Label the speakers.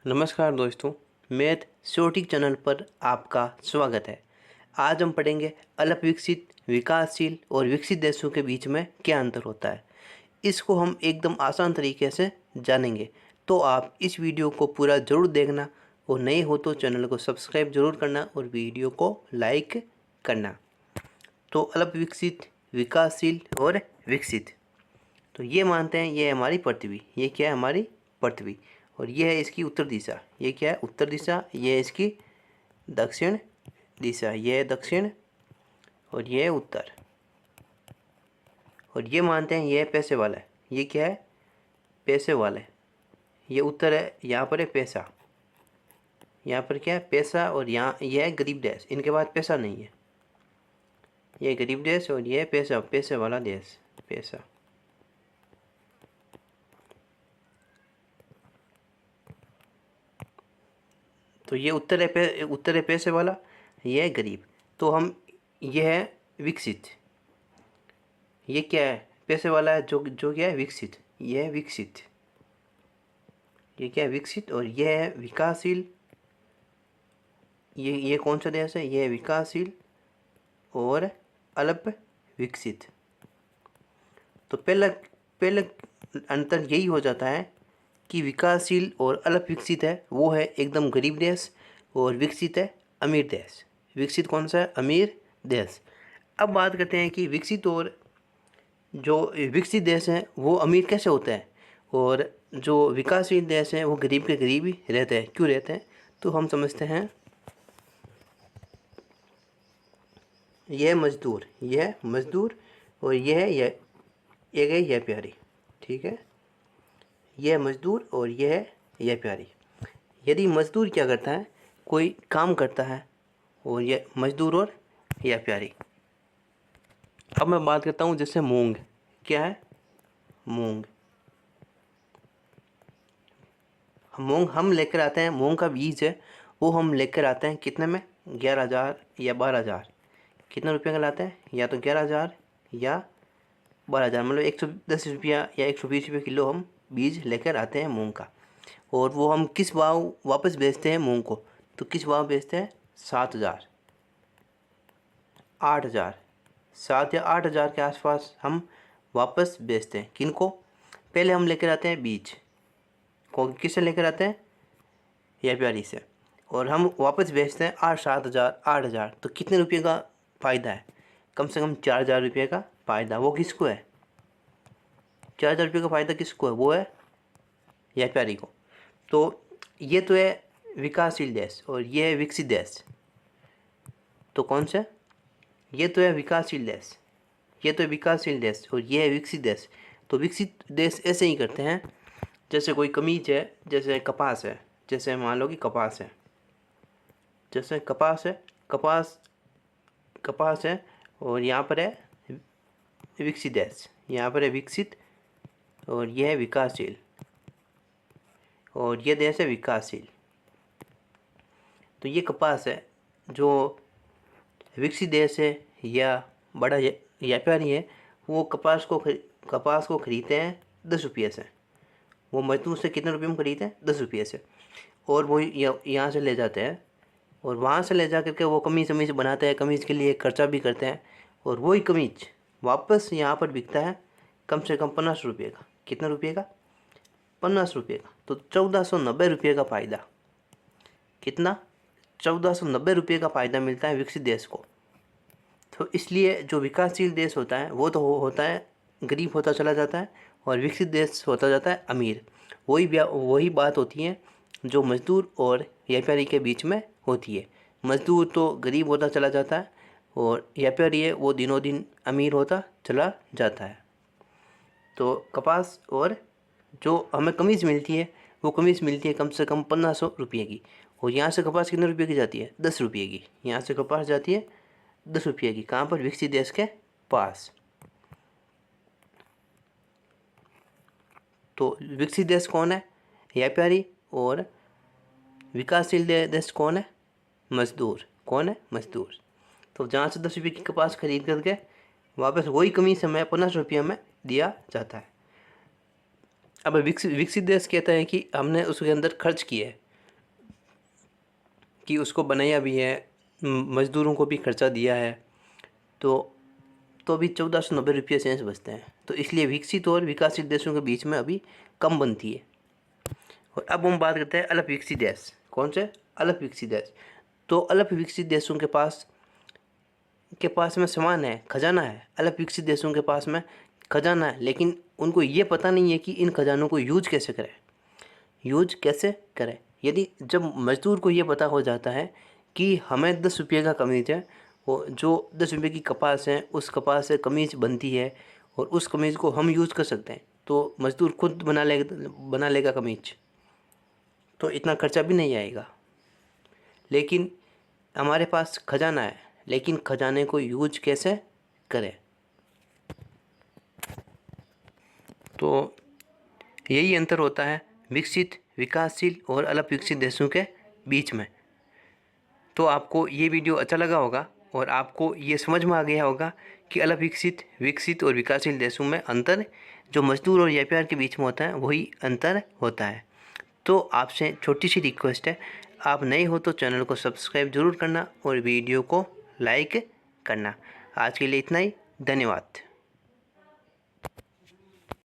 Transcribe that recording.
Speaker 1: नमस्कार दोस्तों, math श्योरटिक channel पर आपका स्वागत है। आज हम पढ़ेंगे अल्पविकसित, विकासशील और विकसित देशों के बीच में क्या अंतर होता है। इसको हम एकदम आसान तरीके से जानेंगे, तो आप इस वीडियो को पूरा ज़रूर देखना और नए हो तो चैनल को सब्सक्राइब जरूर करना और वीडियो को लाइक करना। तो अल्पविकसित, विकासशील और विकसित, तो ये मानते हैं ये हमारी पृथ्वी, ये क्या है हमारी पृथ्वी, और ये है इसकी उत्तर दिशा। ये क्या है उत्तर दिशा, ये है इसकी दक्षिण दिशा, ये है दक्षिण और ये है उत्तर। और ये मानते हैं ये है पैसे वाला है, ये क्या है पैसे वाला है, ये उत्तर है, यहाँ पर है पैसा, यहाँ पर क्या है पैसा, और यहाँ ये है गरीब देश, इनके पास पैसा नहीं है, ये गरीब देश और ये है पैसा, पैसे वाला देश, पैसा। तो ये उत्तर है पैसे वाला, ये है गरीब। तो हम ये है विकसित, ये क्या है पैसे वाला है, जो क्या है विकसित, ये है विकसित, ये क्या है विकसित। और ये है विकासशील, ये कौन सा देश है, ये है विकासशील और अल्प विकसित। तो पहला अंतर यही हो जाता है कि विकासशील और अल्प विकसित है वो है एकदम गरीब देश, और विकसित है अमीर देश। विकसित कौन सा है, अमीर देश। अब बात करते हैं कि विकसित और जो विकसित देश हैं वो अमीर कैसे होते हैं, और जो विकासशील देश हैं वो गरीब के गरीब ही रहते हैं। क्यों रहते हैं, तो हम समझते हैं। यह मजदूर, यह मजदूर, और यह है यह प्यारी, ठीक है, यह मजदूर और यह है यह प्यारी। यदि मजदूर क्या करता है, कोई काम करता है, और यह मजदूर और यह प्यारी। अब मैं बात करता हूँ जैसे मूंग, क्या है मूंग, मूंग हम लेकर आते हैं, मूंग का बीज है वो हम लेकर आते हैं कितने में, 11,000 या 12,000, कितने रुपये का लाते हैं, या तो 11,000 या 12,000, मतलब 110 रुपया या 120 रुपये किलो हम बीज लेकर आते हैं मूंग का। और वो हम किस भाव वापस बेचते हैं मूंग को, तो किस भाव बेचते हैं, 7,000, 8,000, 7 या 8,000 के आसपास हम वापस बेचते हैं। किनको, पहले हम लेकर आते हैं बीज को, किससे लेकर आते हैं, या व्यापारी से, और हम वापस बेचते हैं 7,000 8,000। तो कितने रुपये का फ़ायदा है, कम से कम 4,000 रुपये का फ़ायदा। वो किसको है, 4,000 रुपये का फ़ायदा किसको है, वो है व्यापारी को। तो ये तो है विकासशील देश और ये है विकसित देश। तो कौन सा, ये तो है विकासशील देश, ये तो है विकासशील देश और ये है विकसित देश। तो विकसित देश ऐसे ही करते हैं, जैसे कोई कमीज है, जैसे कपास है, जैसे मान लो कि कपास है, जैसे कपास है, कपास है, और यहाँ पर है विकसित देश, यहाँ पर है विकसित और यह है विकासशील, और ये देश है विकासशील। तो ये कपास है, जो विकसित देश है या बड़ा व्यापारी है, वो कपास को खरीदते हैं 10 रुपये से, वो मजदूर से कितने रुपये में खरीदते हैं, 10 रुपये से, और वो यहाँ से ले जाते हैं, और वहाँ से ले जा करके वो कमीज़ बनाते हैं, कमीज़ के लिए खर्चा भी करते हैं, और वही कमीज़ वापस यहाँ पर बिकता है कम से कम 50 रुपये का। कितने रुपये का, 50 रुपये का। तो 1490 रुपये का फ़ायदा, कितना, 1490 रुपये का फ़ायदा मिलता है विकसित देश को। तो इसलिए जो विकासशील देश होता है वो तो होता है गरीब होता चला जाता है, और विकसित देश होता जाता है अमीर। वही बात होती है जो मजदूर और व्यापारी के बीच में होती है। मजदूर तो गरीब होता चला जाता है, और व्यापारी है वो दिनों दिन अमीर होता चला जाता है। तो कपास और जो हमें कमीज़ मिलती है, वो कमीज़ मिलती है कम से कम 1500 रुपये की, और यहाँ से कपास कितने रुपये की जाती है, 10 रुपये की। यहाँ से कपास जाती है 10 रुपये की, कहाँ पर, विकसित देश के पास। तो विकसित देश कौन है, व्यापारी, और विकासशील देश कौन है, मजदूर। कौन है, मजदूर। तो जहाँ से 10 रुपये की कपास खरीद करके वापस वही कमीज़ हमें 50 रुपये में दिया जाता है। अब विकसित देश कहता है कि हमने उसके अंदर खर्च किए, कि उसको बनाया भी है, मज़दूरों को भी खर्चा दिया है, तो अभी 1490 रुपये सेंस बचते हैं। तो इसलिए विकसित और विकासशील देशों के बीच में अभी कम बनती है। और अब हम बात करते हैं अल्प विकसित देश। कौन से? अल्प विकसित देश। तो अल्प विकसित देशों के पास में सामान है, खजाना है। अल्प विकसित देशों के पास में खजाना है, लेकिन उनको ये पता नहीं है कि इन खजानों को यूज कैसे करें। यदि जब मजदूर को ये पता हो जाता है कि हमें 10 रुपये का कमीज है, वो जो 10 रुपये की कपास है, उस कपास से कमीज बनती है और उस कमीज को हम यूज़ कर सकते हैं, तो मजदूर खुद बना लेगा कमीज, तो इतना खर्चा भी नहीं आएगा। लेकिन हमारे पास खजाना है, लेकिन खजाने को यूज कैसे करें, तो यही अंतर होता है विकसित, विकासशील और अल्प विकसित देशों के बीच में। तो आपको ये वीडियो अच्छा लगा होगा और आपको ये समझ में आ गया होगा कि अल्प विकसित, विकसित और विकासशील देशों में अंतर जो मजदूर और व्यापार के बीच में होता है वही अंतर होता है। तो आपसे छोटी सी रिक्वेस्ट है, आप नए हो तो चैनल को सब्सक्राइब जरूर करना और वीडियो को लाइक करना। आज के लिए इतना ही, धन्यवाद।